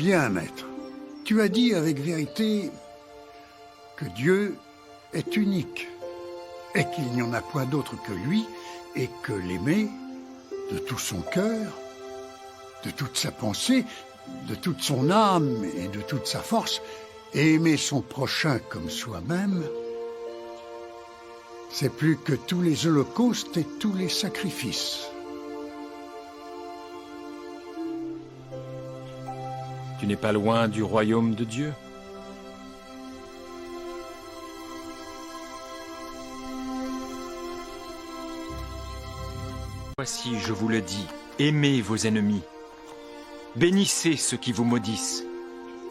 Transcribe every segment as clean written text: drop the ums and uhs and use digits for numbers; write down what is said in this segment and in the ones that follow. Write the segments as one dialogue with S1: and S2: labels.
S1: Bien, maître. Tu as dit avec vérité que Dieu est unique et qu'il n'y en a point d'autre que lui et que l'aimer de tout son cœur, de toute sa pensée, de toute son âme et de toute sa force, et aimer son prochain comme soi-même, c'est plus que tous les holocaustes et tous les sacrifices.
S2: Tu n'es pas loin du royaume de Dieu. Voici, je vous le dis, aimez vos ennemis. Bénissez ceux qui vous maudissent.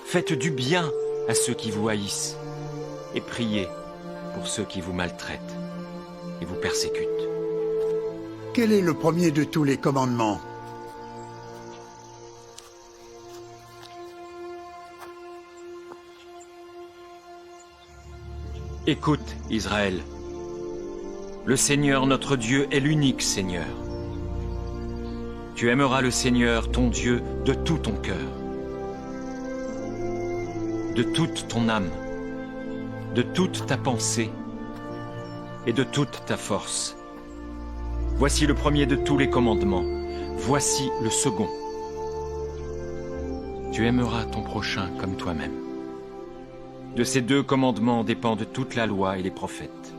S2: Faites du bien à ceux qui vous haïssent. Et priez pour ceux qui vous maltraitent et vous persécutent.
S1: Quel est le premier de tous les commandements?
S2: Écoute, Israël. Le Seigneur notre Dieu est l'unique Seigneur. Tu aimeras le Seigneur, ton Dieu, de tout ton cœur, de toute ton âme, de toute ta pensée et de toute ta force. Voici le premier de tous les commandements. Voici le second. Tu aimeras ton prochain comme toi-même. De ces deux commandements dépendent toute la loi et les prophètes.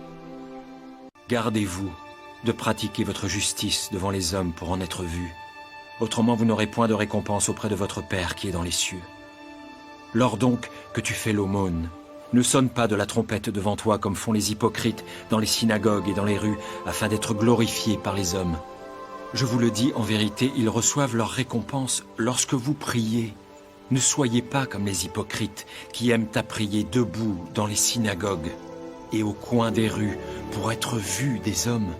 S2: Gardez-vous de pratiquer votre justice devant les hommes pour en être vus. Autrement, vous n'aurez point de récompense auprès de votre Père qui est dans les cieux. Lors donc que tu fais l'aumône, ne sonne pas de la trompette devant toi comme font les hypocrites dans les synagogues et dans les rues, afin d'être glorifiés par les hommes. Je vous le dis, en vérité, ils reçoivent leur récompense lorsque vous priez. Ne soyez pas comme les hypocrites qui aiment à prier debout dans les synagogues et au coin des rues pour être vus des hommes.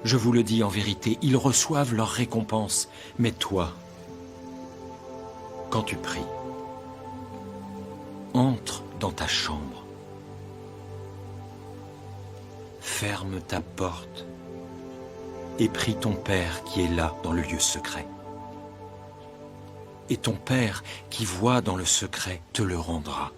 S2: Je vous le dis en vérité, ils reçoivent leur récompense. Mais toi, quand tu pries, entre dans ta chambre, ferme ta porte et prie ton Père qui est là dans le lieu secret. Et ton Père qui voit dans le secret te le rendra.